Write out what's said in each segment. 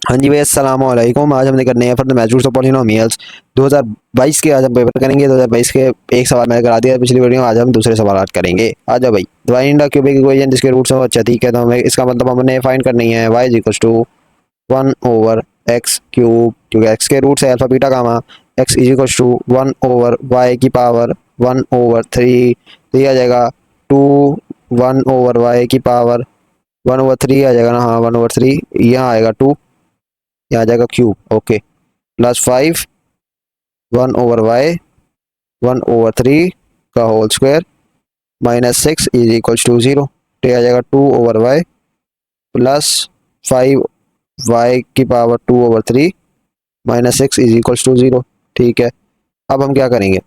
हाँ जी भैया, अस्सलाम वालेकुम। आज हम करने हैं for the maths of polynomials 2022 के। आज हम पेपर करेंगे 2022 के। एक सवाल मैंने करा दिया पिछली वीडियो में, आज हम दूसरे सवाल करेंगे। आ जाओ भाई। डिवाइड द क्यूबिक इक्वेशन जिसके रूट्स हैं। अच्छा ठीक है, तो हमें इसका मतलब हमने फाइंड करनी है y is equal to 1/x cube, क्योंकि x के रूट्स है alpha beta gamma. x is equal to 1/y की पावर 1/3। तो ये आ जाएगा 2 1/y की पावर 1/3 आ जाएगा ना। हाँ 1/3, यहाँ आएगा 2, यहाँ आ जाएगा क्यूब। ओके, प्लस 5 1/y 1/3 का whole square minus 6 is equal to 0। तो आ जाएगा 2/y प्लस 5y की power 2/3 minus 6 is equal to 0। ठीक है, अब हम क्या करेंगे?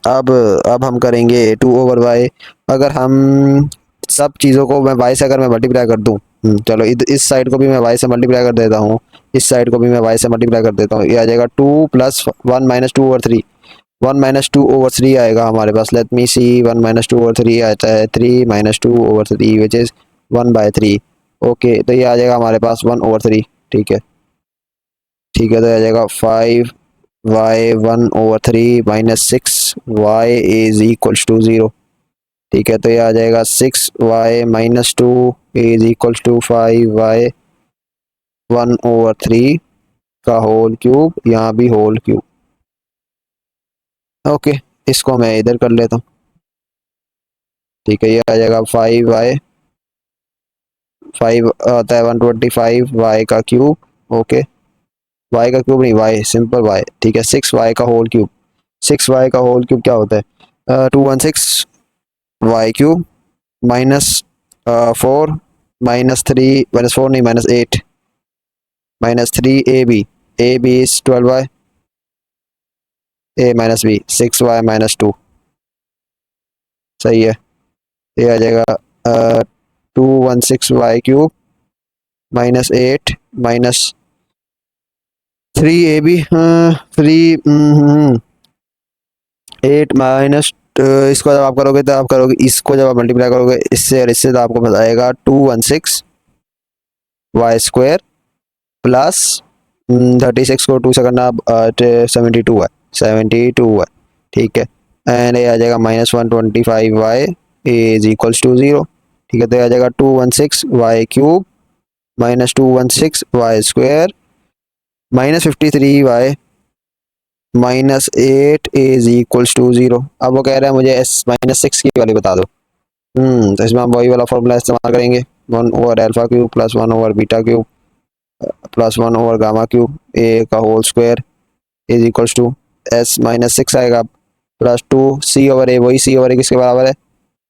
अब हम करेंगे 2/y। अगर हम सब चीज़ों को मैं y से अगर मैं मल्टीप्लाई कर दूं, चलो इस साइड को भी मैं y से मल्टीप्लाई कर देता हूँ, इस साइड को भी मैं y से मल्टीप्लाई कर देता हूँ। ये आ जाएगा 2 प्लस 1 माइनस 2/3। 1 - 2/3 आएगा हमारे पास। लेट मी सी, 1 - 2/3 आता है 3 - 2/3 विच इज़ 1/3। ओके, तो ये आ जाएगा हमारे पास 1/3। ठीक है, ठीक है, तो आ जाएगा 5y 1/3 minus 6y is equal to 0। ठीक है, तो ये आ जाएगा 6y - 2 is equal to 5y 1/3 का होल क्यूब, यहाँ भी होल क्यूब। ओके, इसको मैं इधर कर लेता हूँ। ठीक है, ये आ जाएगा 5y 5 आता है 125 y का क्यूब। ओके, y का क्यूब नहीं, y सिंपल y। ठीक है, 6y का होल क्यूब। 6y का होल क्यूब क्या होता है? 216 y³ माइनस 4 -3 -4 नहीं -8 -3 ab is 12y a minus b 6y - 2। सही है, ये आ जाएगा 216y³ -8 -3ab 8 माइनस। इसको जब आप करोगे तो आप करोगे, इसको जब आप मल्टीप्लाई करोगे इससे और इससे, तो आपको बताएगा 216y² प्लस 36 को 2 से करना 72 है, 72 है। ठीक है, एंड ये आ जाएगा -125y इज इक्वल्स टू 0। ठीक है, तो ये आ जाएगा 216y³ -216y² -53y -8 is equals to 0। अब वो कह रहा है मुझे s-6 की वैल्यू बता दो। तो इसमें हम वही वाला फॉर्मूला इस्तेमाल करेंगे, 1/α³ प्लस 1/β³ प्लस 1/γ³ ए का whole square is equals to s-6 आएगा प्लस 2 c/a। वही c/a किसके बराबर है?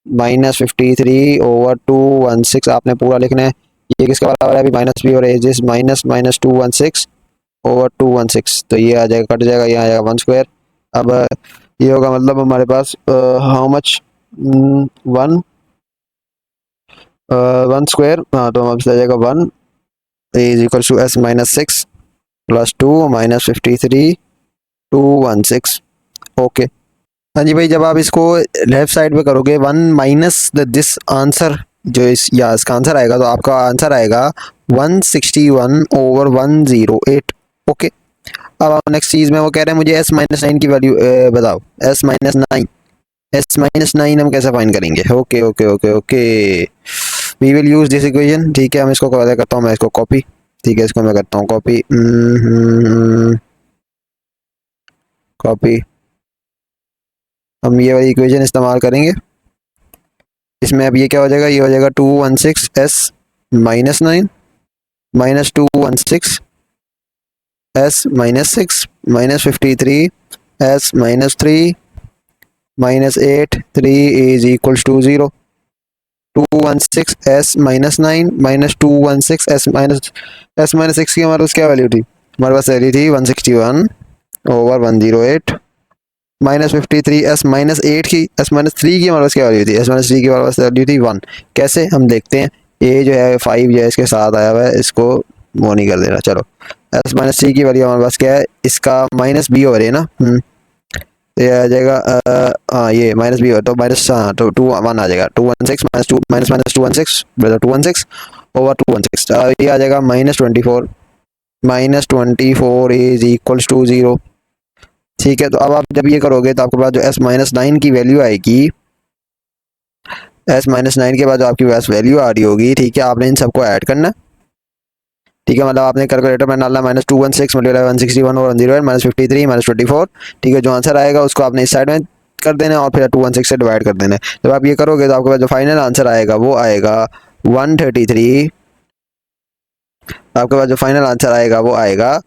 -53/216 आपने पूरा लिखना है। ये किसके बराबर है? अभी माइनस b और a जिस -216/216। तो ये आ जाएगा, कट जाएगा, यहाँ आ जाएगा 1 स्क्वायर। अब ये होगा मतलब हमारे पास हाउ मच 1 1 स्क्वायर। हाँ, तो हमसे आ जाएगा 1 is equal to s-6 plus 2 -53/216। Okay, हाँ जी भाई, जब आप इसको लेफ्ट साइड पे करोगे 1 माइनस दिस आंसर, जो इस या इसका आंसर आएगा, तो आपका आंसर आएगा 161/108। ओके, अब नेक्स्ट चीज़ में वो कह रहे हैं मुझे s-9 की वैल्यू बताओ। s-9 s-9 हम कैसे फाइंड करेंगे? Okay okay okay okay, we will use this equation. ठीक है, हम इसको क्या करता हूँ, मैं इसको कॉपी। ठीक है, इसको मैं करता हूँ कॉपी, कॉपी। हम ये वाली इक्वेशन इस्तेमाल करेंगे इसमें। अब ये क्या हो जाएगा? ये हो जाएगा 216s-9 -216s-6 -53s-3 -8 3 is equals to 0। 216s-9 -216s-6 की हमारे पास क्या वैल्यू थी? हमारे पास वैल्यू थी 161/108 -53s-8 की s-3 की हमारे पास क्या वैल्यू थी? s-3 की हमारे पास वैल्यू थी 1। कैसे हम देखते हैं, ये जो है 5 जो है इसके साथ आया हुआ है, इसको वो नहीं कर देना। चलो, s-3 की वैल्यू हमारे पास क्या है? इसका -b हो रही है ना। ये आ जाएगा हाँ, ये -b हो तो माइनस, हाँ, तो 1 आ जाएगा। 216 -2 -216 216/216। ये आ जाएगा -24 -24 इज इक्वल्स टू 0। ठीक है, तो अब आप जब ये करोगे तो आपके पास जो s-9 की वैल्यू आएगी, s-9 के बाद जो आपकी पास वैल्यू आ रही होगी, ठीक है, आपने इन सबको ऐड करना। ठीक है, मतलब आपने कैलकुलेटर में डालना -216 मल्टीप्लाई 161 और 108 -53 -24। ठीक है, जो आंसर आएगा उसको आपने इस साइड में कर देना और फिर 216 से डिवाइड कर देना। जब आप ये करोगे तो आपके पास जो फाइनल आंसर आएगा वो आएगा 133। आपके पास जो फाइनल आंसर आएगा वो आएगा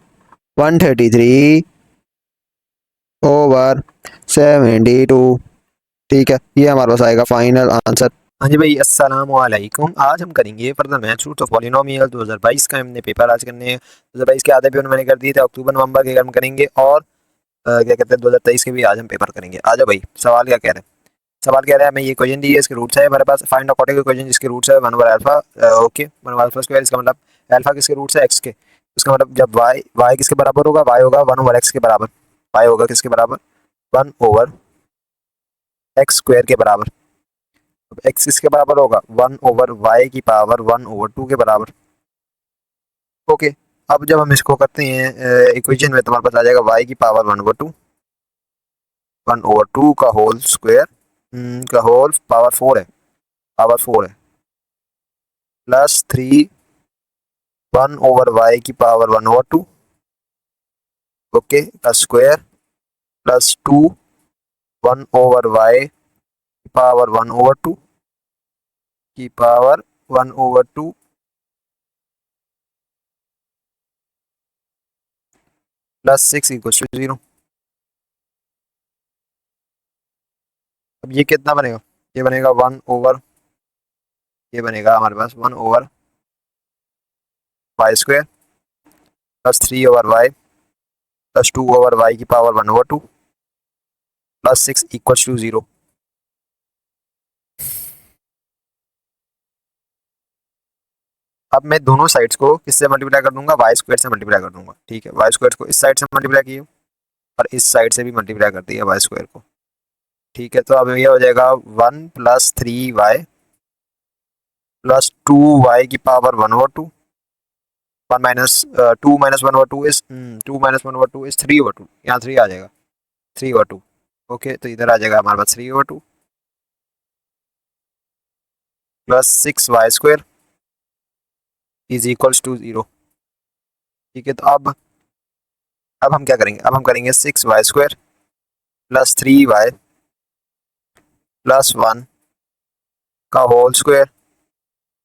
133/72। ठीक है, ये हमारे पास आएगा फाइनल आंसर। हाँ जी भाई, अस्सलाम वालेकुम। आज हम करेंगे further maths roots of polynomial 2022 का हमने पेपर आज करने हैं। 2022 के आधे पेपर मैंने कर दिए थे, अक्टूबर नवंबर के हम करेंगे और क्या कहते हैं 2023 के भी आज हम पेपर करेंगे। आ जाओ भाई, सवाल क्या कह रहे हैं। सवाल कह रहा है हमें ये क्वेश्चन दी है, इसके रूट्स है हमारे पास। फाइंड आउट के क्वेश्चन जिसके रूट्स है 1/अल्फा। ओके, 1/अल्फा स्क्वायर, इसका मतलब अल्फा किसके रूट्स है x के। इसका मतलब जब y किसके बराबर होगा, y होगा 1/x के बराबर। y होगा किसके बराबर, 1/x स्क्वायर के बराबर। एक्स किसके बराबर होगा, 1/y की पावर 1/2 के बराबर। ओके, अब जब हम इसको करते हैं इक्वेशन में, तुम्हारे पास आ जाएगा y की पावर 1/2, 1/2 का होल स्क्वायर का होल पावर 4 है, पावर 4 है, प्लस 3 1/y की पावर 1/2, ओके, का स्क्वायर, प्लस 2 1/y की पावर 1/2 की पावर 1/2 प्लस 6 इक्वल टू 0। अब ये कितना बनेगा, ये बनेगा 1/, ये बनेगा हमारे पास 1/y square plus 3/y plus 2/y की पावर 1/2 प्लस 6 इक्वल टू 0। अब मैं दोनों साइड्स को किससे मल्टीप्लाई कर दूंगा, वाई स्क्वायर से मल्टीप्लाई कर दूंगा। ठीक है, वाई स्क्वायर को इस साइड से मल्टीप्लाई किया और इस साइड से भी मल्टीप्लाई कर दिया वाई स्क्वायर को। ठीक है, तो अब ये हो जाएगा 1 + 3y प्लस 2y की power 1/2। 1 minus 2 minus 1/2 is 2 minus 1/2 is 3/2। यहाँ 3 आ जाएगा, 3/2। ओके, तो इधर आ जाएगा हमारे पास 3/2 plus 6y square is equals to 0। ठीक है, तो अब हम क्या करेंगे, अब हम करेंगे 6y square plus 3y plus 1 का whole square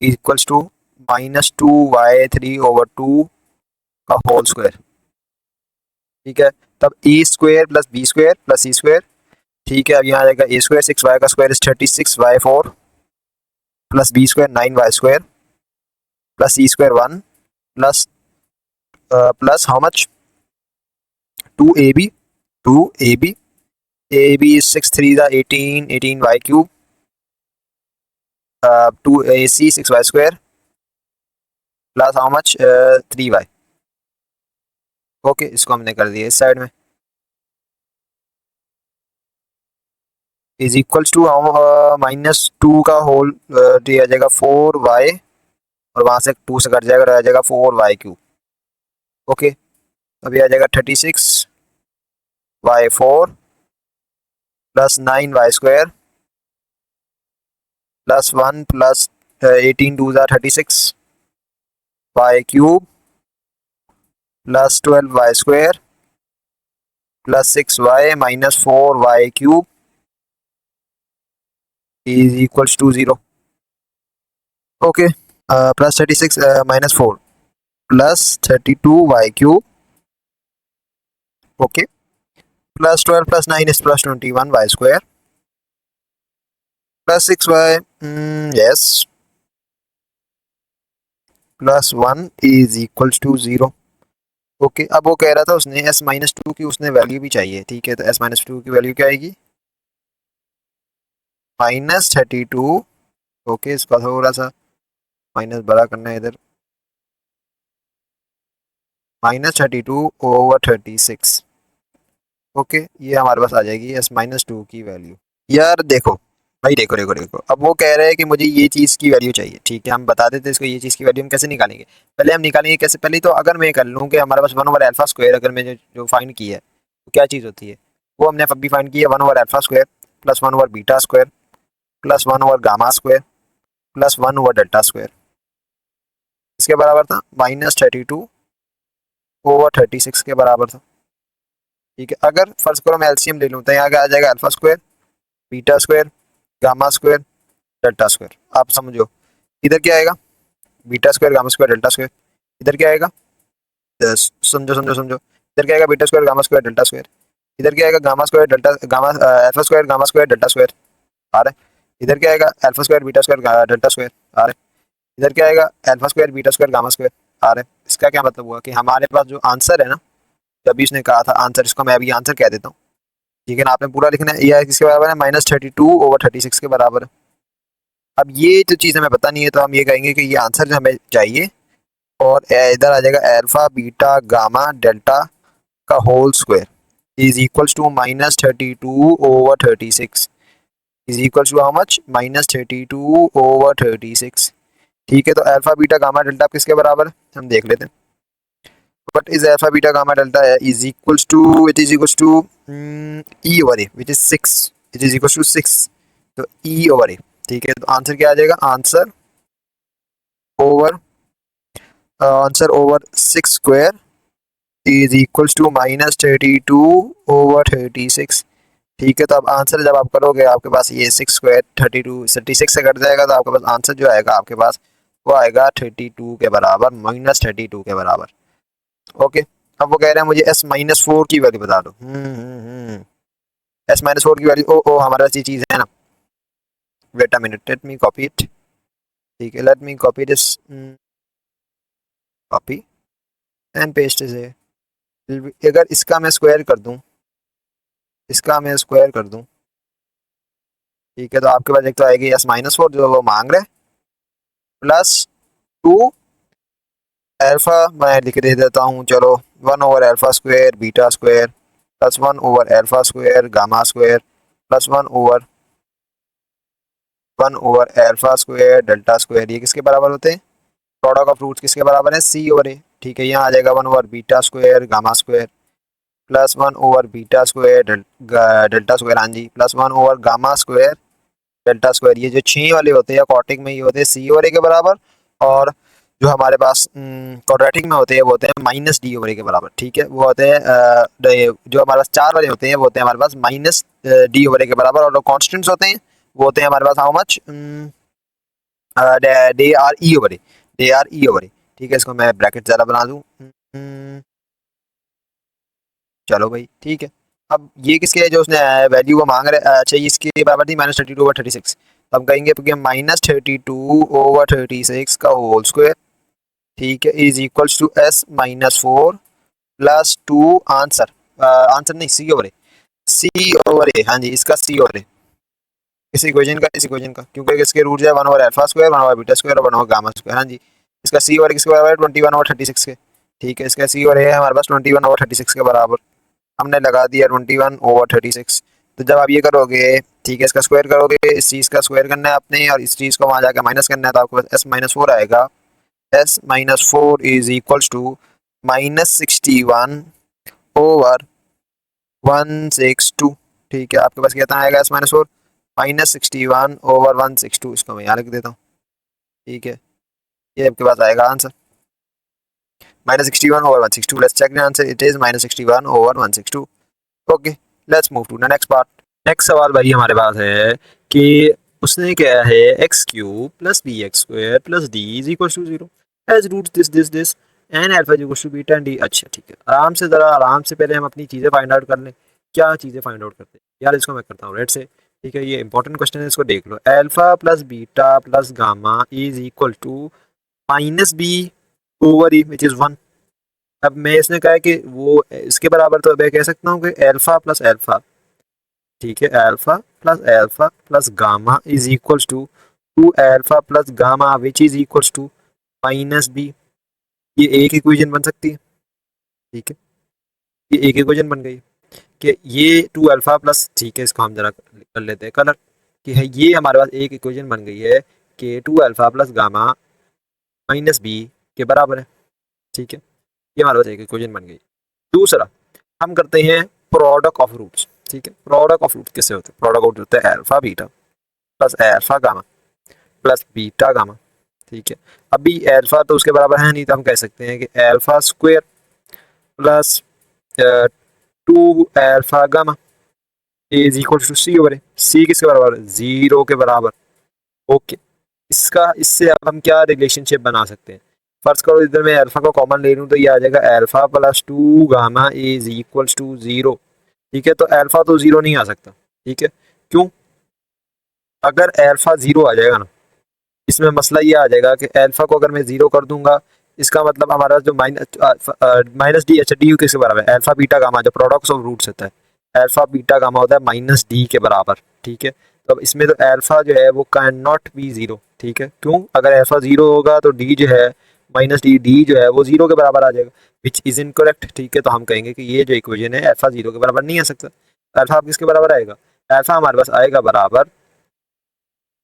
equals to -2y 3/2 का होल स्क्वायर। ठीक है, तब A square plus B square plus C square. ठीक है, अब यहाँ आ जाएगा ए स्क्वायर 6y का square is 36y4 plus B square 9y square plus C square 1 plus plus how much 2ab, 2ab, ab is 6 3 the 18, 18y cube, 2ac 6y square plus how much 3y। Okay, इसको हमने कर दिया इस side में is equals to -2 का whole दिया जाएगा 4y और वहां से 2 से कट जाएगा, रह जाएगा 4y क्यूब। ओके, अभी आ जाएगा 36y4 plus 9y square plus 1 plus 18 2 36 y cube plus 12y square plus 6y minus 4y cube is equals to 0। Okay, plus 36 minus 4 plus 32y cube, okay, plus 12 plus 9 is plus 21y square plus 6y, yes, plus 1 is equals to 0। Okay, अब वो कह रहा था उसने s-2 की उसने value भी चाहिए। ठीक है, तो s-2 की वैल्यू क्या आएगी, -32। ओके, इसका थोड़ा सा माइनस बड़ा करना है इधर, -32/36। ओके, ये हमारे पास आ जाएगी s-2 की वैल्यू। यार देखो, भाई देखो देखो देखो, अब वो कह रहे हैं कि मुझे ये चीज़ की वैल्यू चाहिए, ठीक है, हम बता देते हैं इसको ये चीज़ की वैल्यू हम कैसे निकालेंगे। पहले हम निकालेंगे कैसे, पहले तो अगर मैं कर लूँ कि हमारे पास वन ओवर एल्फा स्क्वायर अगर मैंने जो फाइंड की है तो क्या चीज़ होती है, वो हमने अभी फाइंड की है, one over alpha square plus one over beta square plus one over gamma square plus one over delta square, इसके बराबर था -32/36 के बराबर था। ठीक है, अगर फर्ज करो मैं एलसीएम ले लूँ तो यहाँ क्या आ जाएगा, alpha square beta square gamma square delta square. आप समझो, इधर क्या आएगा, beta square gamma square delta square, इधर क्या आएगा, समझो समझो समझो, इधर क्या आएगा beta square gamma square delta square, इधर क्या आएगा gamma square delta gamma alpha square gamma square delta square आ रहा है, इधर क्या आएगा alpha square beta square delta square आ रहा है, इधर क्या आएगा alpha square beta square gamma square आ रहा है। इसका क्या मतलब हुआ कि हमारे पास जो आंसर है ना, जब भी इसने कहा था आंसर, इसको मैं अभी आंसर कह देता हूँ, ठीक है ना, आपने पूरा लिखना है, यह किसके बराबर है, -32/36 के बराबर है। अब ये जो चीज़ हमें पता नहीं है तो हम ये कहेंगे कि ये आंसर जो हमें चाहिए, और इधर आ जाएगा अल्फा बीटा गामा डेल्टा का whole square is equals to -32/36 is equals to how much, -32/36। ठीक है, तो अल्फा बीटा गामा डेल्टा किसके बराबर है हम देख लेते हैं। What is alpha beta gamma delta is equals to, it is equals to e over a which is 6, it is equals to 6, तो e over a, ठीक है, तो आंसर क्या आ जाएगा, answer over 6 square is equals to -32/36। ठीक है, तो अब आंसर जब आप करोगे आपके पास ये 6 स्क्वायर 36 से कट जाएगा, तो आपके पास आंसर जो आएगा आपके पास वो आएगा 32 के बराबर, -32 के बराबर। ओके, अब वो कह रहे हैं मुझे S-4 की वैल्यू बता दो। S-4 की वैल्यू, ओ हमारे पास ये चीज़ है ना, wait a minute, let me copy it. ठीक है, let me copy this, copy and paste is. अगर इसका मैं स्क्वायर कर दूं, इसका मैं स्क्वायर कर दूं, ठीक है, तो आपके पास एक तो आएगी S-4 जो वो मांग रहे, प्लस 2 अल्फा, मैं लिख दे देता हूँ चलो, 1/अल्फा स्क्वायर बीटा स्क्वायर प्लस 1/अल्फा स्क्वायर गामा स्क्वायर प्लस 1/अल्फा स्क्वायर डेल्टा स्क्वायर, ये किसके बराबर होते हैं, प्रोडक्ट ऑफ रूट्स किसके बराबर है, C ओवर A। ठीक है, यहाँ आ जाएगा 1/बीटा स्क्वायर गामा स्क्वायर प्लस 1/बीटा स्क्वायर डेल्टा स्क्वायर, हाँ जी, प्लस 1/गामा स्क्वायर डेल्टा स्क्वायर। ये जो 6 वाले होते हैं कॉटिक में, ये होते हैं C ओवर A के बराबर, और जो हमारे पास क्वाड्रेटिक में होते हैं वो होते हैं -D ओवर A के बराबर। ठीक है, वो होते हैं जो हमारे पास 4 वाले होते हैं वो होते हैं हमारे पास -D ओवर A के बराबर, और जो कॉन्स्टेंट्स होते हैं वो होते हैं हमारे पास how much, they are E over A, they are E over A. ठीक है, इसको मैं ब्रैकेट ज़्यादा बना दूँ, चलो भाई ठीक है। अब ये किसके है जो उसने वैल्यू वो मांग रहे, अच्छा इसके बराबर थी -32/36, तो हम कहेंगे -32/36 का होल स्क्वायर, ठीक है, is equals to S-4 plus 2 answer, answer नहीं C over A, C over A, हाँ जी, इसका C ओवर ए, इस इक्वेशन का, इस इक्वेशन का, क्योंकि इसके रूट है 1/अल्फा स्क्वायर 1/बीटा स्क्वायर और 1/गामा स्क्वायर, हाँ जी, इसका C ओवर किसके बराबर है, 21/36 के। ठीक है, इसका C ओवर है हमारे पास 21/36 के बराबर, हमने लगा दिया 21/36। तो जब आप ये करोगे, ठीक है, इसका स्क्वायर करोगे, इस चीज़ का स्क्वायर करना है आपने और इस चीज़ को वहाँ जाकर माइनस करना है, तो आपके पास S-4 आएगा, S-4 इज इक्वल्स टू -61/162। ठीक है, आपके पास कितना आएगा S-4, -61/162, इसको मैं यहाँ लिख देता हूँ। ठीक है, ये आपके पास आएगा answer -61/162। Let's check the answer, it is -61/162। Okay, let's move to the next part. Next सवाल भाई हमारे पास है कि उसने क्या है x³ + bx² + d is equal to 0 as root this and alpha is equal to beta and d। अच्छा ठीक है, आराम से, ज़रा आराम से पहले हम अपनी चीज़ें फाइंड आउट कर लें। क्या चीज़ें फाइंड आउट करते हैं यार, इसको मैं करता हूँ रेड से। ठीक है, ये इंपॉर्टेंट क्वेश्चन है, इसको देख लो। Alpha plus beta plus gamma is equal to -b over e which is 1। अब मैं इसने कहा है कि वो इसके बराबर, तो मैं कह सकता हूँ कि अल्फा प्लस अल्फा, ठीक है, alpha plus gamma is equals to 2 alpha plus gamma which is equals to -b। ये एक इक्वेशन बन सकती है, ठीक है, ये एक इक्वेशन बन गई कि ये 2 अल्फा प्लस, ठीक है, इसको हम जरा कर लेते हैं कलर। कि है ये हमारे पास एक इक्वेशन बन गई है के two alpha plus gamma minus B के बराबर है। ठीक है, ये हमारे पास एक इक्वेशन बन गई। दूसरा हम करते हैं प्रोडक्ट ऑफ रूट्स। ठीक है, प्रोडक्ट ऑफ रूट किससे होते हैं? प्रोडक्ट ऑफ होता है alpha beta plus alpha gamma plus beta gamma. ठीक है, अभी अल्फा तो उसके बराबर है नहीं, तो हम कह सकते हैं कि alpha square plus 2 alpha gamma is equal to C over है। सी किसके बराबर है? 0 के बराबर। ओके, इसका इससे अब हम क्या रिलेशनशिप बना सकते हैं? फर्स्ट करो इधर मैं अल्फा को कॉमन ले लूँ तो ये आ जाएगा alpha plus 2 gamma is equal to 0। ठीक है, तो अल्फा तो 0 नहीं आ सकता। ठीक है, क्यों? अगर अल्फा 0 आ जाएगा ना, इसमें मसला ये आ जाएगा कि अल्फा को अगर मैं 0 कर दूंगा, इसका मतलब हमारा जो माइनस डी, अच्छा डी किसके बराबर है? अल्फा बीटा गामा, जो प्रोडक्ट ऑफ रूट्स होता है अल्फा बीटा गामा होता है माइनस डी के बराबर। ठीक है, तो अब इसमें तो अल्फा जो है वो कैन नॉट बी 0। ठीक है, क्यों? अगर अल्फा 0 होगा तो डी जो है माइनस डी, डी जो है वो 0 के बराबर आ जाएगा, विच इज इनकरेक्ट। ठीक है, तो हम कहेंगे कि ये जो इक्वेशन है अल्फा 0 के बराबर नहीं आ सकता। अल्फा किसके बराबर आएगा? अल्फा हमारे पास आएगा बराबर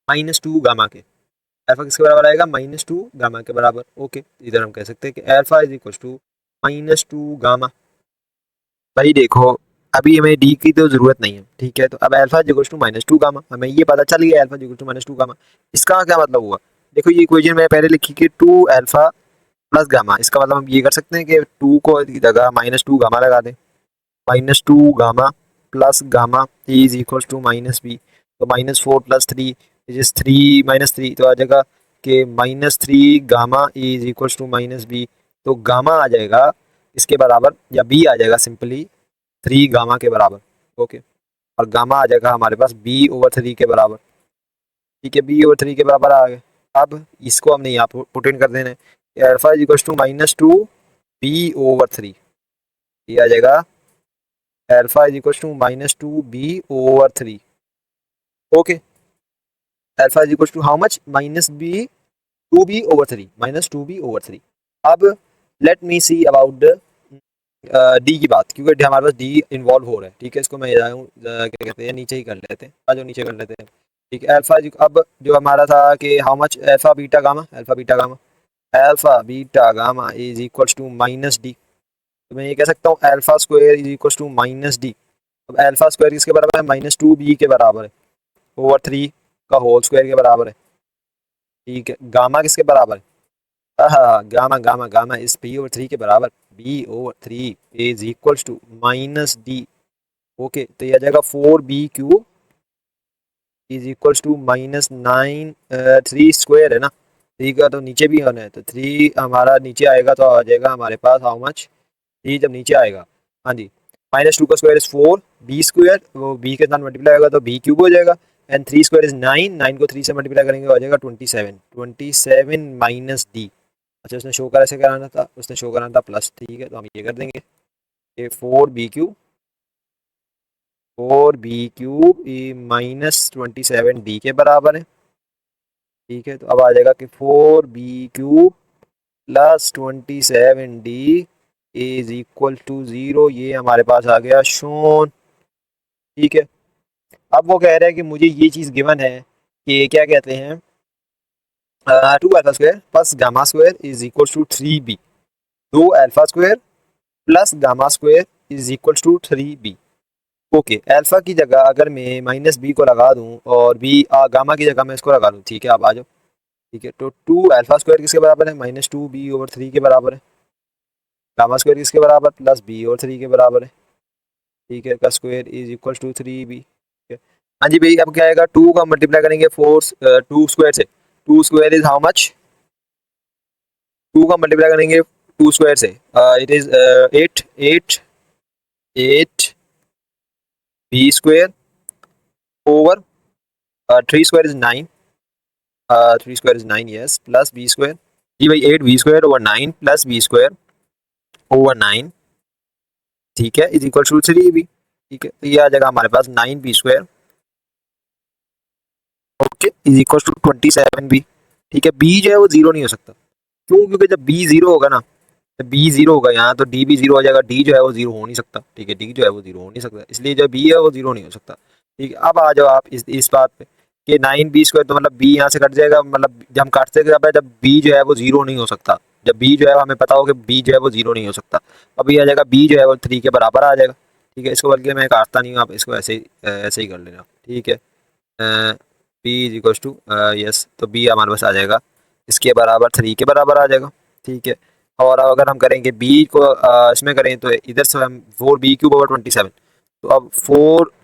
-2 गामा के। अल्फा किसके बराबर आएगा? -2 गामा के बराबर। ओके, इधर हम कह सकते हैं कि alpha is equal to -2 gamma. भाई देखो, अभी हमें डी की तो जरूरत नहीं है। ठीक है, तो अब alpha is equal to -2 gamma, हमें ये पता चल गया alpha is equal to -2 gamma. इसका क्या मतलब हुआ? देखो ये इक्वेशन मैंने पहले लिखी कि 2 अल्फा प्लस गामा, इसका मतलब हम ये कर सकते हैं कि 2 को जगह -2 गामा लगा दें। -2 gamma plus gamma is equal to -b, तो -4 प्लस 3 इज 3 -3, तो आ जाएगा कि -3 gamma is equal to -b। तो गामा आ जाएगा इसके बराबर, या b आ जाएगा सिंपली 3 गामा के बराबर। ओके, और गामा आ जाएगा हमारे पास b/3 के बराबर। ठीक है, b/3 के बराबर आ गए। अब इसको हमने यहाँ पुट इन कर देना है, alpha is equal to -2 b/3, ये आ जाएगा alpha is equal to -2 b/3। Okay, alpha is equal to how much? -2b/3, -2b/3। अब let me see about D की बात, क्योंकि हमारे पास डी इन्वॉल्व हो रहा है। ठीक है, इसको मैं क्या कहते हैं नीचे ही कर लेते हैं, आज नीचे कर लेते हैं। ठीक है, अल्फा अब जो हमारा था कि how much alpha beta gamma, alpha beta gamma is equal to -d। तो मैं ये कह सकता हूँ alpha square is equal to -d। अब अल्फा स्क्वायर किसके बराबर है? -2b के बराबर है, ओवर 3 का होल स्क्वायर के बराबर है। ठीक है, गामा किसके बराबर है? हाँ, गामा गामा गामा इस b/3 के बराबर, b/3 is equal to -d। Okay, तो ये आ जाएगा 4b³ is equal to -9 3 square है ना। 3 का तो नीचे भी होना है, तो 3 हमारा नीचे आएगा तो आ जाएगा हमारे पास हाउ मच? 3 जब नीचे आएगा, हाँ जी, -2 का स्क्वायर इज 4 b स्क्वायर, वो b के साथ मल्टीप्लाई होगा तो b³ हो जाएगा, एंड 3 स्क्वायर इज 9, 9 को 3 से मल्टीप्लाई करेंगे हो जाएगा 27 -d। अच्छा, उसने शो कर ऐसे कराना था, उसने शो कराना था प्लस। ठीक है, तो हम ये कर देंगे कि 4b³ -27d के बराबर है। ठीक है, तो अब आ जाएगा कि 4b³ plus 27d is equal to 0। ये हमारे पास आ गया शोन। ठीक है, अब वो कह रहे हैं कि मुझे ये चीज़ गिवन है कि क्या कहते हैं 2 alpha square plus gamma square is equal to 3b। 2 alpha square plus gamma square is equal to 3b। Okay, alpha की जगह अगर मैं -b को लगा दूं और b गामा की जगह मैं इसको लगा दूं, ठीक है, आप आ जाओ। ठीक है, तो 2 अल्फा स्क्वायर किसके बराबर है? -2b/3 के बराबर है। गामा स्क्वायर किसके बराबर? +b/3 के बराबर है। ठीक है, का square is equal to 3b। हाँ जी भाई, अब क्या आएगा? 2 का मल्टीप्लाई करेंगे 2 स्क्वायर से, 2 स्क्वायर इज हाउ मच? 2 का मल्टीप्लाई करेंगे 2 स्क्वायर से, it is 8 b square over 3 square is 9, 3 square is 9, yes, plus b square. जी भाई, 8b square over 9 plus b square over 9, ठीक है, इज इक्वल टू 3b। ठीक है, तो ये आ जाएगा हमारे पास 9b square, okay, is equal to 27b। ठीक है, b जो है वो 0 नहीं हो सकता। क्यों? क्योंकि जब b 0 होगा ना, जब b 0 होगा यहाँ, तो d भी 0 हो जाएगा, d जो है वो 0 हो नहीं सकता। ठीक है, d जो है वो 0 हो नहीं सकता, इसलिए जो b है वो 0 नहीं हो सकता। ठीक है, अब आ जाओ आप इस बात पे ये 9b² तो मतलब b यहाँ से कट जाएगा, मतलब जब हम काटते हैं जब b जो है वो 0 नहीं हो सकता, जब b जो है हमें पता हो कि b जो है वो 0 नहीं हो सकता, अब ये आ जाएगा b जो है वो 3 के बराबर आ जाएगा। ठीक है, इसको बल्कि मैं काटता नहीं हूँ, आप इसको ऐसे ही कर लेना। ठीक है, b is equal to yes, तो b हमारे पास आ जाएगा इसके बराबर 3 के बराबर आ जाएगा। ठीक है, और अगर हम करेंगे b को इसमें करें तो इधर से हम 4b³ ओवर 27, तो अब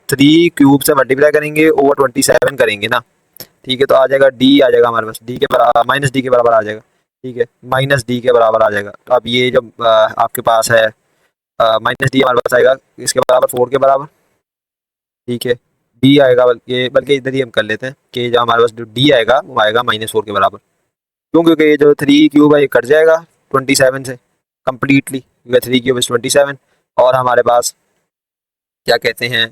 3 से मल्टीप्लाई करेंगे ओवर 27 करेंगे ना। ठीक है, तो आ जाएगा d आ जाएगा हमारे पास d के बराबर माइनस डी के बराबर आ जाएगा। ठीक है, माइनस डी के बराबर आ जाएगा, तो अब ये जब आपके पास है माइनस डी हमारे पास आएगा इसके बराबर 4 के बराबर। ठीक है, डी आएगा, बल्कि इधर ही हम कर लेते हैं कि जो हमारे पास जो डी आएगा वो आएगा -4 के बराबर। क्यों? क्योंकि ये जो 3³ है ये कट जाएगा 27 से कम्प्लीटली, क्योंकि 3³ इज 27, और हमारे पास क्या कहते हैं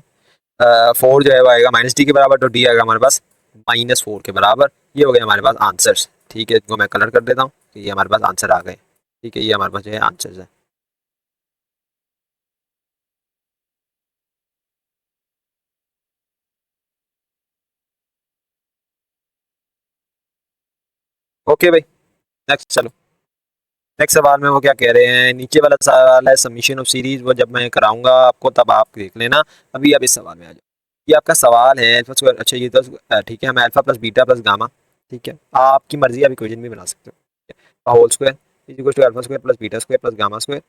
4 जो है वो आएगा -d के बराबर, तो डी आएगा हमारे पास -4 के बराबर। ये हो गए हमारे पास आंसर्स। ठीक है, इनको मैं कलर कर देता हूँ कि ये हमारे पास आंसर आ गए। ठीक है, ये हमारे पास जो है आंसर्स है। ओके भाई, नेक्स्ट चलो। नेक्स्ट सवाल में वो क्या कह रहे हैं, नीचे वाला सवाल है सबमिशन ऑफ सीरीज, वो जब मैं कराऊंगा आपको तब आप देख लेना। अभी आप इस सवाल में आ जाओ। ये आपका सवाल है अल्फा स्क्वायर, अच्छा ये तो ठीक है, हमें alpha plus beta plus gamma, ठीक है आपकी मर्जी, आप इक्वेशन भी बना सकते हो। Whole square is equal to alpha square plus beta square plus gamma square,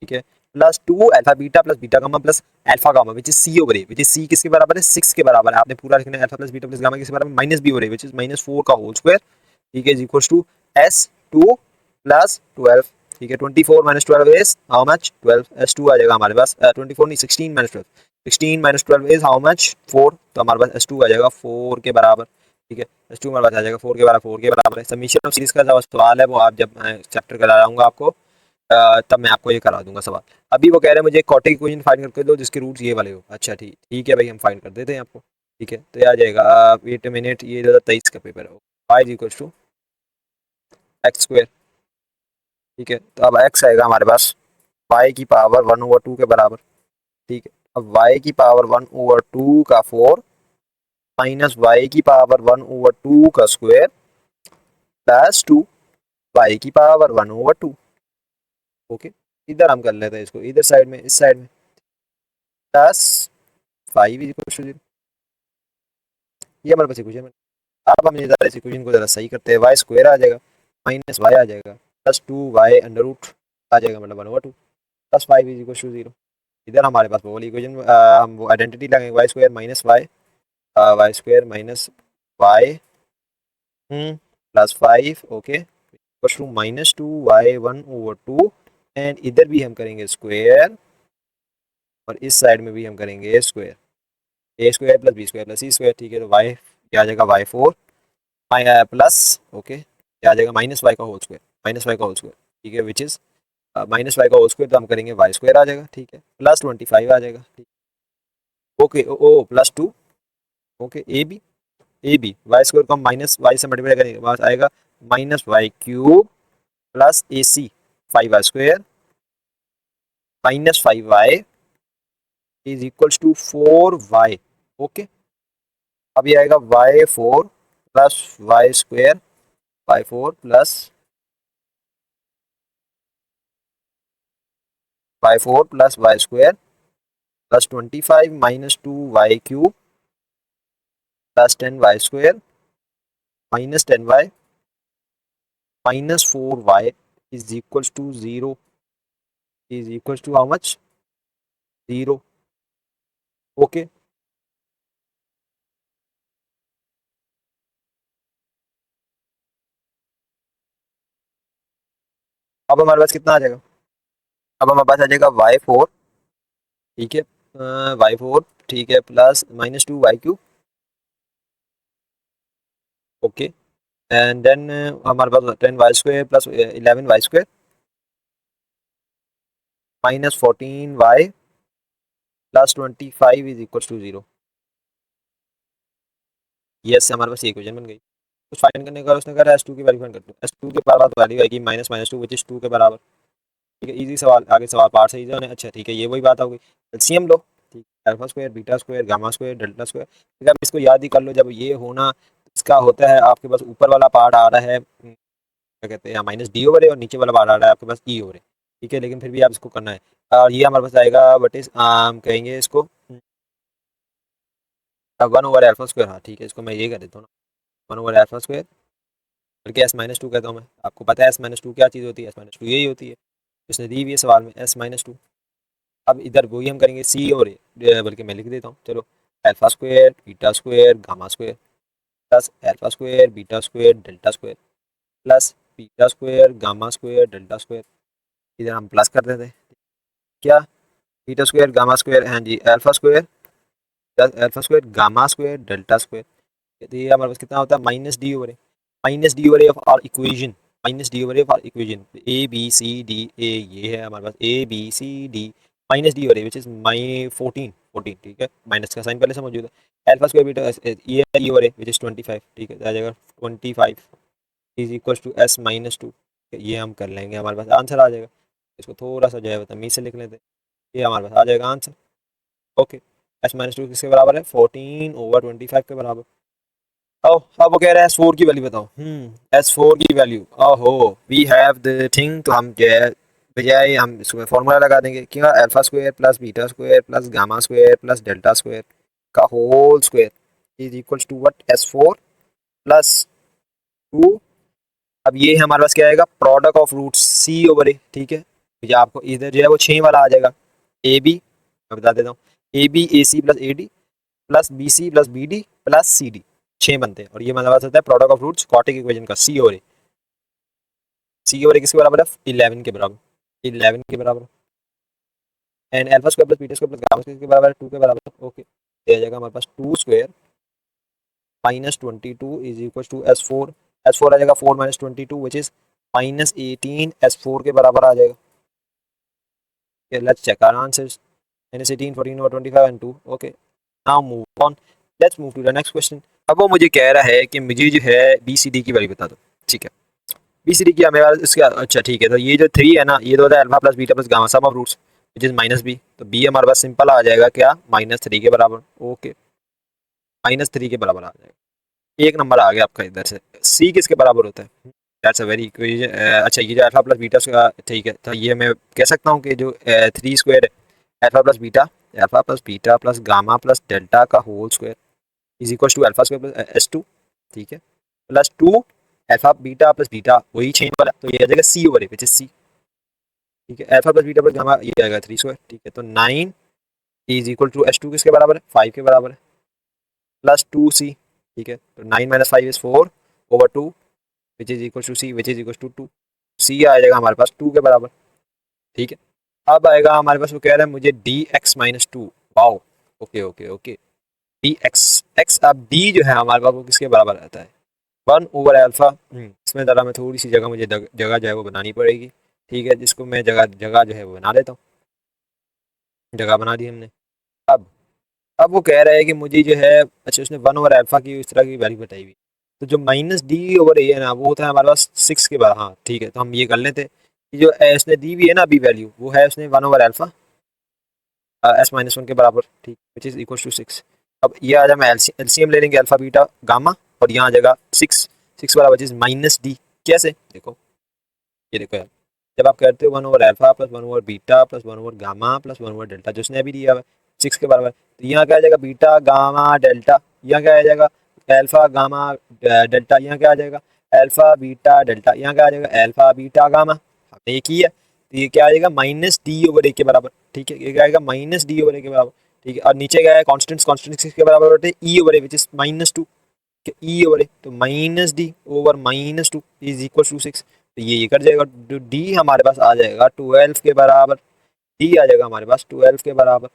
ठीक है, plus 2 alpha beta plus beta gamma plus alpha gamma which is C over A, which is C किसके बराबर है 6 के बराबर है। आपने पूरा लिखना है alpha plus beta plus gamma किसके बराबर है minus B over A which is -4 का होल स्क्वायर। ठीक है, is equal to S2 plus 12। ठीक है, 24 minus 12 is how much 12, S2 आ जाएगा हमारे पास 24 नहीं 16 minus 12, 16 minus 12 is how much 4, तो हमारे पास S2 आ जाएगा 4 के बराबर। ठीक है, S2 हमारे पास आ जाएगा 4 के बराबर, 4 के बराबर है। सबमिशन ऑफ सीरीज का जो सवाल है वो आप जब मैं चैप्टर करा रहा हूँ आपको तब मैं आपको ये करा दूंगा सवाल। अभी वो कह रहे हैं मुझे कॉटेक इक्वेशन फाइंड करके दो जिसके रूट्स ये वाले हो। अच्छा ठीक ठीक है भाई, हम फाइंड कर देते हैं आपको। ठीक है, तो ये आ जाएगा वेट मिनट, ये 2023 का पेपर है, y is equal to X square. ठीक है, तो अब x आएगा हमारे पास y की पावर 1/2 के बराबर। ठीक है, अब y की पावर 1/2 का 4 माइनस y की पावर 1/2 का स्क्वायर प्लस 2 y की पावर 1/2। ओके, इधर हम कर लेते हैं इसको, इधर साइड में इस साइड में प्लस 5 इज इक्वल टू 0। ये हमारे पास इक्वेशन है। अब हम इधर इस इक्वेशन को जरा सही करते हैं, y स्क्वायर आ जाएगा माइनस y आ जाएगा प्लस 2y अंडर रूट आ जाएगा, मतलब 1/2 प्लस 5 इज इक्वल टू 0। इधर हमारे पास वो वाली इक्वेशन हम वो आइडेंटिटी लगाएंगे, y square minus y square minus y plus 5 okay equal to -2y 1/2, and इधर भी हम करेंगे स्क्वायर और इस साइड में भी हम करेंगे square, A square plus B square plus C square. ठीक है, तो y क्या आ जाएगा y4 प्लस ओके क्या आ जाएगा -y का होल स्क्वायर, -y का होल स्क्वायर। ठीक है, विच इज -y का होल स्क्वायर, तो हम करेंगे y स्क्वायर आ जाएगा। ठीक है, प्लस 25 आ जाएगा। ठीक, okay O plus 2 okay A B Y square को हम माइनस वाई से मल्टीप्लाई करेंगे, पास आएगा -y³ plus AC 5y square -5y is equals to 4y। Okay, अब ये आएगा y4 plus y square y4 plus y square plus 25 minus 2y³ plus 10y square minus 10y minus 4y is equals to 0, is equals to how much 0। Okay, अब हमारे पास कितना आ जाएगा, अब हमारे पास आ जाएगा y4। ठीक है, y4 ठीक है plus -2y³ okay, and then हमारे पास 10y square plus 11y square minus 14y plus 25 is equal to 0। Yes, हमारे पास ये इक्वेशन बन गई। कुछ फाइंड करने का उसने कहा S2 की वैल्यू फाइंड कर दो, S2 के बराबर वैल्यू आएगी -2 विच इज 2 के बराबर। ठीक है, इजी सवाल, आगे सवाल पार्ट से इजी होने। अच्छा ठीक है, ये वही बात हो गई। एलसीएम लो, ठीक, alpha square, beta square, gamma square, delta square. ठीक है, आप इसको याद ही कर लो। जब ये होना, इसका होता है आपके पास ऊपर वाला पार्ट आ रहा है क्या कहते हैं माइनस डी ओवर है, और नीचे वाला पार्ट आ रहा है आपके पास ई ओवर है। ठीक है, लेकिन फिर भी आप इसको करना है। और ये हमारे पास आएगा वट इज कहेंगे इसको 1/अल्फा स्क्वायर। हाँ ठीक है, इसको मैं ये कर देता हूँ ना, 1/अल्फा स्क्वायर, बल्कि S-2 कहता हूँ मैं। आपको पता है S-2 क्या चीज़ होती है? S-2 यही होती है, इसने दी हुई है सवाल में, S-2। अब इधर वही हम करेंगे सी और ए, बल्कि मैं लिख देता हूँ, चलो, alpha square, beta square, gamma square, plus alpha square, beta square, delta square, plus beta square, gamma square, delta square. इधर हम प्लस कर देते हैं, क्या, बीटा स्क्वायर, गामा स्क्वायर, हाँ जी, alpha square, alpha square, gamma square, delta square. तो ये हमारे पास कितना होता है? Minus D over A, minus D over A of our equation, minus D over A of our equation, A B C D A, ये है हमारे पास A B C D, minus D over A which is my 14, ठीक है, minus का sign पहले से मौजूद है। अल्फा स्क्वायर बीटा ये है ई ओवर ए विच इज 25, ठीक है, तो आ जाएगा 25 इज इक्वल टू S-2। ये हम कर लेंगे, हमारे पास आंसर आ जाएगा। इसको थोड़ा सा जो है तमीज से लिख लेते हैं, ये हमारे पास आ जाएगा आंसर। ओके, S-2 किसके बराबर है? 14/25 के बराबर। अब वो कह रहा है S4 की वैल्यू बताओ। S4 की वैल्यू, ओहो, वी हैव द थिंग, तो हम जो है बजाय हम इसमें फॉर्मूला लगा देंगे, क्या, alpha square plus beta square plus gamma square plus delta square का whole square is equal to what? S4 plus 2। अब ये हमारे पास क्या आएगा? Product of root C over A, ठीक है, ये आपको इधर जो है वो 6 वाला आ जाएगा। ए बी, मैं बता देता हूँ, A B A C plus A D plus B C plus B D plus C D, 6 बनते हैं। और ये मतलब होता है product of roots quadratic equation का, सी ओवर ए। सी ओवर ए किसके बराबर है? 11 के बराबर, 11 के बराबर। And alpha square plus beta square plus gamma square के बराबर है 2 के बराबर। ओके, ये आ जाएगा हमारे पास 2 square minus 22 is equal to S4, S4 आ जाएगा 4 minus 22 which is minus 18, S4 के बराबर आ जाएगा। Let's check our answers, minus 18, 14/25 and 2। Okay, now move on, let's move to the next question. अब वो मुझे कह रहा है कि मुझे जो है बी सी डी की वैल्यू बता दो। ठीक है, बी सी डी की हमें इसका, अच्छा ठीक है, तो ये जो 3 है ना, ये तो होता है alpha plus beta plus gamma sum of roots which is minus b, तो बी हमारे पास सिंपल आ जाएगा क्या? -3 के बराबर। ओके, -3 के बराबर आ जाएगा, एक नंबर आ गया आपका इधर से। सी किसके बराबर होता है? That's a very equation. अच्छा, ये जो अल्फा प्लस बीटा का, ठीक है, तो ये मैं कह सकता हूँ कि जो 3 स्क्वायर है alpha plus beta plus gamma plus delta का whole square is equal to alpha square plus S2, ठीक है, plus 2 alpha beta plus beta, वही चेंज वाला, तो ये आ जाएगा सी over A which is c. ठीक है, alpha plus beta plus gamma, ये आएगा 3 स्क्वायर। ठीक है, तो 9 इज इक्वल टू S2 किसके बराबर है? 5 के बराबर है, प्लस 2C। ठीक है, तो 9 minus 5 is 4/2 which is equal to C which is equal to 2। C आ जाएगा हमारे पास 2 के बराबर। ठीक है, अब आएगा हमारे पास, वो कह रहा है मुझे dx-2। Wow, okay okay okay, dx, अब d जो है हमारे पास वो किसके बराबर रहता है? 1/अल्फा। इसमें ज़रा मैं थोड़ी सी जगह, मुझे जगह जो है वो बनानी पड़ेगी। ठीक है, जिसको मैं जगह जगह जो है वो बना देता हूँ, जगह बना दी हमने। अब अब वो कह रहा है कि मुझे जो है, अच्छा, उसने 1/अल्फा की इस तरह की वैल्यू बताई हुई, तो जो -d/a है ना, वो होता है हमारे पास 6 के बाद। हाँ ठीक है, तो हम ये कर लेते कि जो इसने दी हुई है ना अभी वैल्यू, वो है उसने 1/अल्फा S-1 के बराबर, ठीक, विच इज इक्वल टू 6। अब ये आ जाए, मैं एलसीएम ले लेंगे अल्फा बीटा गामा, और यहाँ आ जाएगा 6 वाला विच इज -d। कैसे? देखो, ये देखो यार, जब आप करते हो 1/अल्फा प्लस 1/बीटा प्लस 1/गामा प्लस 1/डेल्टा, जो उसने अभी दिया हुआ है 6 के बराबर, तो यहाँ क्या आ जाएगा? Beta gamma delta. यहाँ क्या आ जाएगा? Alpha gamma delta. यहाँ क्या आ जाएगा? Alpha beta delta. यहाँ क्या आ जाएगा? Alpha beta gamma. हमने ये की है, तो ये क्या आ जाएगा? -d/a के बराबर। ठीक है, ये क्या आएगा? -d/a के बराबर। ठीक है, और नीचे क्या है? कॉन्स्टेंट्स, कॉन्स्टेंट्स किसके बराबर होते हैं? e/a विच इज -2, e/a, तो -d/-2 इज इक्वल टू 6। तो ये कर जाएगा, तो डी हमारे पास आ जाएगा 12 के बराबर। डी आ जाएगा हमारे पास 12 के बराबर।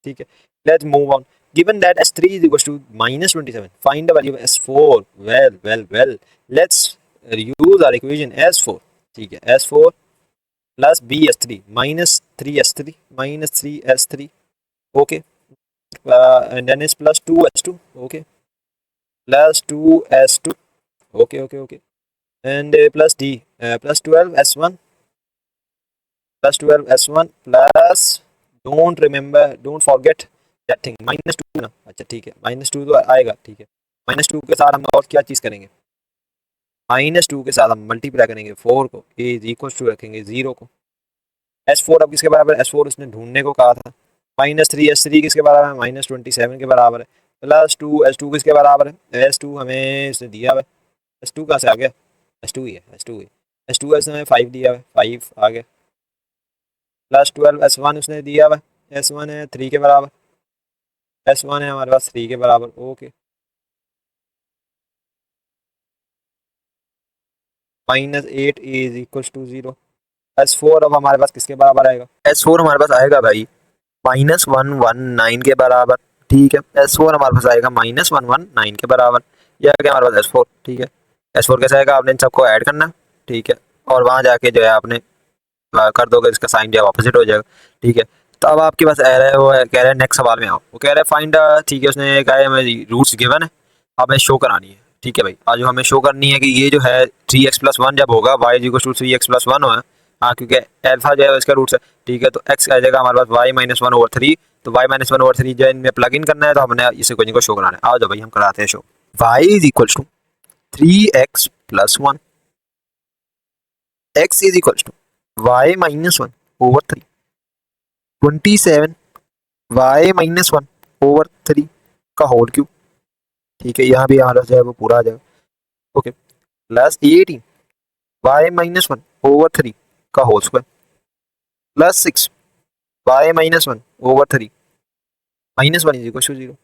ठीक है, let's move on. Given that S3 is equals to -27, find the value of S4। well, let's use our equation S4। ठीक है, S4 plus BS3 -3S3 okay, and then is plus 2S2, okay, plus 2S2, okay, and plus D, plus 12S1 plus don't forget that thing -2 ना, अच्छा ठीक है -2 तो आएगा, ठीक है। -2 के साथ हम और क्या चीज़ करेंगे, -2 के साथ हम मल्टीप्लाई करेंगे 4 को, इज इक्वल टू रखेंगे 0 को। S4 अब किसके बराबर है, S4 उसने ढूंढने को कहा था। -3 S3 किसके बराबर है, -27 के बराबर है। +2 S2 किसके बराबर है, S2 हमें इसने दिया हुआ है, S2 कहाँ से आ गया, S2 ही है, S2 ही S2 इसने हमें 5 दिया हुआ है, 5 आ गया। +12 S1 उसने दिया हुआ है, S1 है 3 के बराबर, S1 है हमारे पास 3 के बराबर, okay. -8 is equal to 0। S4 अब हमारे पास किसके बराबर आएगा, S4 हमारे पास आएगा भाई -119 के बराबर, ठीक है। S4 हमारे पास आएगा -119 के बराबर, यह आ गया हमारे पास S4, ठीक है। S4 कैसे आएगा, आपने इन सबको ऐड करना, ठीक है, और वहाँ जाके जो है आपने कर दोगे, इसका साइन जो है ऑपोजिट हो जाएगा, ठीक है। तो अब आपके पास आ रहा है, वो कह रहा है नेक्स्ट सवाल में आओ, वो कह रहा है फाइंड, ठीक है, उसने कहा है हमें रूट्स गिवन है, अब हमें शो करानी है, ठीक है भाई। आज जो हमें शो करनी है कि ये जो है 3x+1 जब होगा y इक्वल टू 3x+1 होगा, हाँ, क्योंकि अल्फा जो है इसका रूट्स है, ठीक है। तो x आ जाएगा हमारे पास y-1/3, तो y-1/3 जो इनमें प्लग इन करना है, तो हमने इसे को शो कराना है। आओ जो भाई हम कराते हैं show. y is equal to 3x+1, x is equal to y-1/3, 27 y-1/3 का होल क्यूब, ठीक है। यहाँ भी हमारा जो है वो पूरा आ जाएगा, ओके। +18 y-1/3 का whole square, +6 y-1/3, -1 is equal to 0,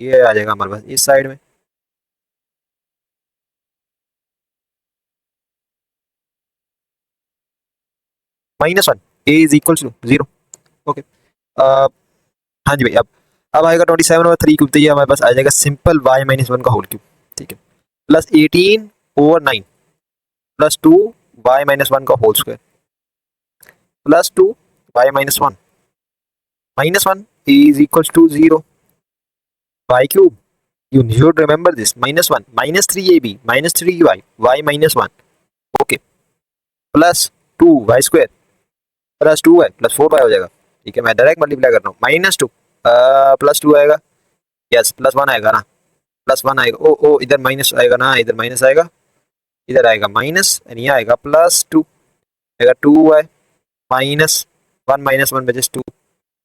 ये आ जाएगा हमारे पास इस साइड में। -1 a is equal to 0, okay. हाँ जी भाई, अब आएगा 27/3 क्यूब, तो ये हमारे पास आ जाएगा सिंपल y-1 का होल क्यूब, ठीक है। +18/9 +2 y-1 का whole square, +2 y-1, -1 is equals to 0, y cube, you should remember this, -1 -3ab -3y y-1, okay, +2y square +2y +4y हो जाएगा, ठीक है। मैं डायरेक्ट मल्टीप्लाई कर रहा हूँ, -2 +2 आएगा, यस, +1 आएगा ना, +1 आएगा, ओ ओ इधर माइनस आएगा ना, इधर माइनस आएगा, इधर आएगा माइनस, एंड यहाँ आएगा +2 आएगा, 2y -1 -1 बचे 2,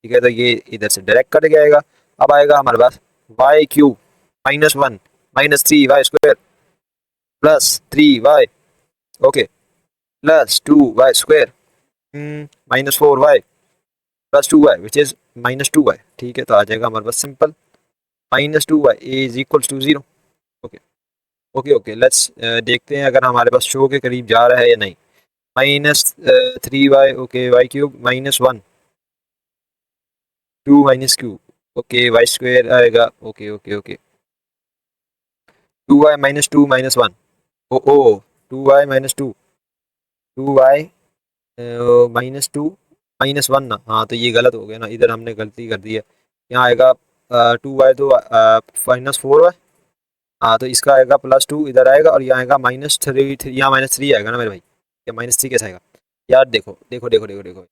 ठीक है। तो ये इधर से डायरेक्ट कट जाएगा। अब आएगा हमारे पास y cube -1 -3y square +3y, okay, +2y square -4y +2y which is -2y, ठीक है। तो आ जाएगा हमारे पास simple -2y is equal to 0, okay okay okay. Let's देखते हैं अगर हमारे पास शो के करीब जा रहा है या नहीं। -3y, okay, y cube -1 2 minus q, okay, y square आएगा, ओके ओके ओके, 2y -2 -1, ओ ओ 2y -2 2y -2 -1 ना, हाँ, तो ये गलत हो गया ना, इधर हमने गलती कर दी है। यहाँ आएगा 2y तो -4y, हाँ, तो इसका आएगा +2 इधर आएगा, और यहाँ आएगा -3, यहाँ -3 आएगा ना मेरे भाई, या -3 कैसे आएगा यार, देखो देखो देखो देखो देखो,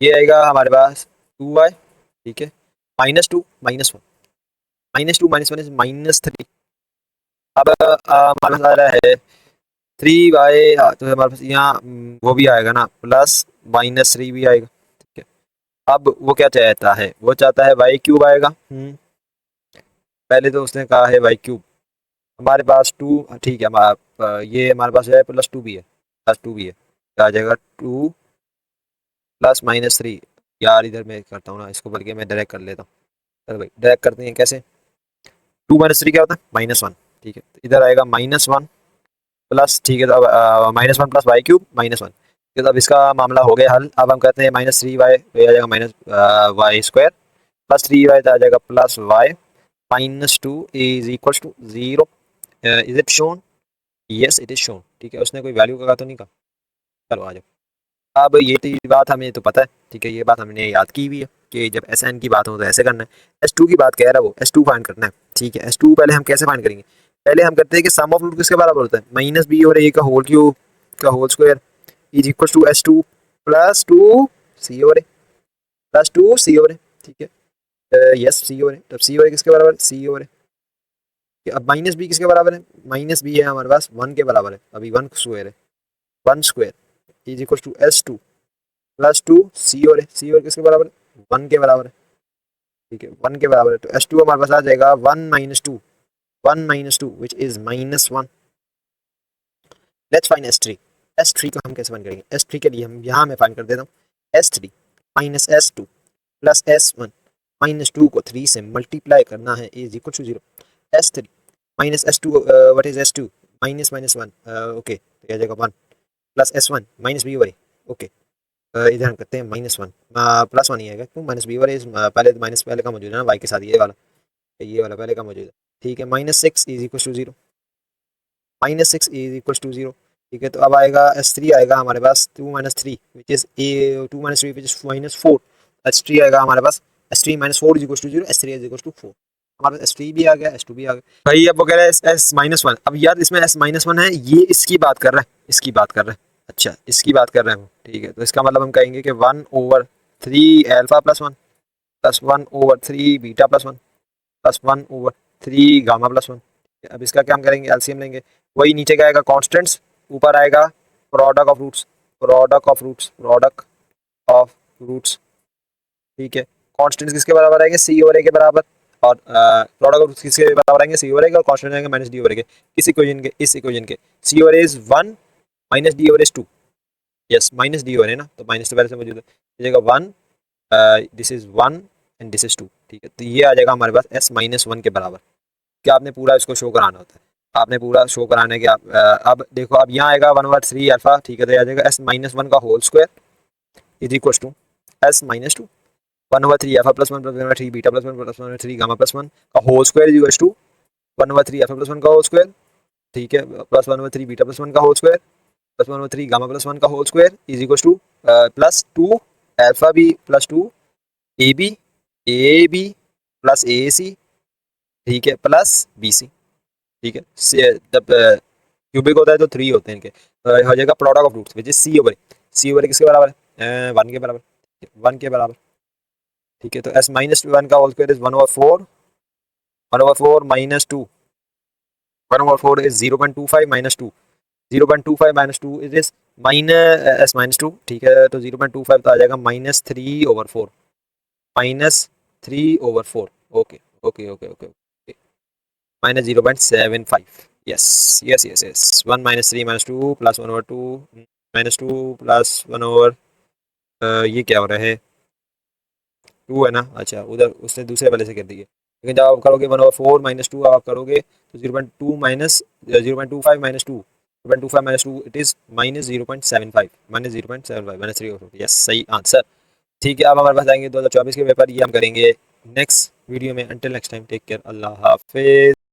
ये आएगा हमारे पास 2y, ठीक है, -2 -1 -2 -1 इज -3। अब हमारे पास आ रहा है 3y, तो हमारे पास यहाँ वो भी आएगा ना, +-3 भी आएगा, ठीक है। अब वो क्या चाहता है, वो चाहता है y क्यूब आएगा, पहले तो उसने कहा है y क्यूब, हमारे पास 2, ठीक है, ये हमारे पास है +2 भी है, +2 भी है, आ जाएगा 2 +-3, यार इधर मैं करता हूँ ना इसको, बल्कि मैं डायरेक्ट कर लेता हूँ, चलो भाई डायरेक्ट करते हैं, कैसे, 2 -3 क्या होता है -1, ठीक है। तो इधर आएगा -1 प्लस, ठीक है। तो अब -1 + y क्यूब -1, तो अब इसका मामला हो गया हल। अब हम कहते हैं -3y, तो आ जाएगा -y स्क्वायर +3y, तो आ जाएगा +y -2 is equal to 0, is it shown, yes it is shown, ठीक है। उसने कोई वैल्यू का तो नहीं कहा, चलो आ जाओ। अब ये तो बात हमें तो पता है, ठीक है, ये बात हमने याद की हुई है कि जब SN की बात हो तो ऐसे करना है। S2 की बात कह रहा है वो, S2 फाइंड करना है, ठीक है। S2 पहले हम कैसे फाइंड करेंगे, पहले हम करते हैं कि सम ऑफ रूट किसके बराबर होता है, -b और a का होल क्यूब का whole square is equal to S2 +2 c/a, ठीक है। यस सी ओवर है, तब सी ओवर किसके बराबर है, सी ओवर है। अब माइनस बी किसके बराबर है, माइनस बी है हमारे पास 1 के बराबर है, अभी 1 स्क्वायर है, 1 square is equal to S2 plus 2 c over है, सी ओवर किसके बराबर है, 1 के बराबर है, ठीक है 1 के बराबर है, तो S2 हमारे पास आ जाएगा 1 minus 2, 1 minus 2 which is -1। Let's find S3। S3 को हम कैसे फाइंड करेंगे, S3 के लिए हम यहाँ मैं फाइंड कर देता हूँ S3 minus S2 plus S1 minus 2 को 3 से मल्टीप्लाई करना है is equal to 0। S3 minus S2 what is S2 minus minus 1 okay, तो आ जाएगा 1 plus S1 minus B over okay, इधर हम करते हैं -1 प्लस 1 ही आएगा, क्यों माइनस बी ओवर इज पहले माइनस पहले का मौजूद है ना वाई के साथ, ये वाला पहले का मौजूद है, ठीक है -6 is equal to 0, -6 is equal to 0, ठीक है। तो अब आएगा S3 आएगा हमारे पास 2 minus 3 which is 2 minus 3 which is -4, S3 आएगा हमारे पास S3 minus 4 is equal to 0, S3 is equal to 4, हमारे पास S3 भी आ गया, S2 भी आ गया भाई। अब वो कह रहा है S -1, अब यार इसमें S -1 है, ये इसकी बात कर रहा है, इसकी बात कर रहा है, अच्छा इसकी बात कर रहे हैं वो, ठीक है। तो इसका मतलब हम कहेंगे कि 1/3 alpha plus 1 plus 1/3 beta plus 1 plus 1/3 gamma plus 1। अब इसका क्या हम करेंगे, एलसीएम लेंगे, वही नीचे क्या आएगा कॉन्स्टेंट्स, ऊपर आएगा product of roots, product of roots, product of roots, ठीक है। कॉन्स्टेंट्स किसके बराबर आएंगे, सी ओवर ए के बराबर, और प्रोडक्ट ऑफ रूट्स किसके बराबर आएंगे, सी ओवर ए के, और कॉन्स्टेंट आएंगे माइनस डी ओवर ए के, किस इक्वेशन के, इस इक्वेशन के, C over A is 1 minus D over is 2, yes minus D over है ना, तो माइनस तो पहले से मौजूद है, जाएगा 1, this is 1 and this is 2, ठीक है। तो ये आ जाएगा हमारे पास S -1 के बराबर। क्या आपने पूरा इसको शो कराना होता है, आपने पूरा शो कराना है कि आप अब देखो, अब यहाँ आएगा 1/3 अल्फा, ठीक है, तो आ जाएगा S -1 का whole square is equal to S -2 1/3 alpha plus 1 plus 1/3 beta plus 1 plus 1/3 gamma plus 1 का whole square is equal to 1/3 alpha plus 1 का होल स्क्वायर, ठीक है, प्लस 1/3 बीटा प्लस 1 का whole square plus 1/3 gamma plus 1 का whole square is equal to plus 2 alpha B plus 2 A B plus A C, ठीक है, plus B सी, ठीक है। जब क्यूबिक होता है तो 3 होते हैं इनके, तो हो जाएगा product of roots which is C over किसके बराबर है, 1 के बराबर, 1 के बराबर, ठीक है। तो S -1 का whole square is 1/4, 1/4 minus 2, 1/4 is 0.25 minus 2, 0.25 minus 2 is this minus -2, ठीक है। तो 0.25 तो आ जाएगा -3/4, -3/4, okay okay okay okay, minus 0.75, yes yes yes yes, 1 -3 -2 plus 1/2 -2 plus 1/, ये क्या हो रहा है, 2 है ना, अच्छा उधर उसने दूसरे वाले से कर दिए, लेकिन जब आप करोगे 1/4 माइनस 2 आप करोगे तो 0.2 minus 0.25 minus 2, 0.25 minus 2 it is -0.75, -3/4, yes सही आंसर, ठीक है। अब हमारे पास आएंगे 2024 के पेपर, ये हम करेंगे नेक्स्ट वीडियो में। Until next time take care, अल्लाह हाफिज।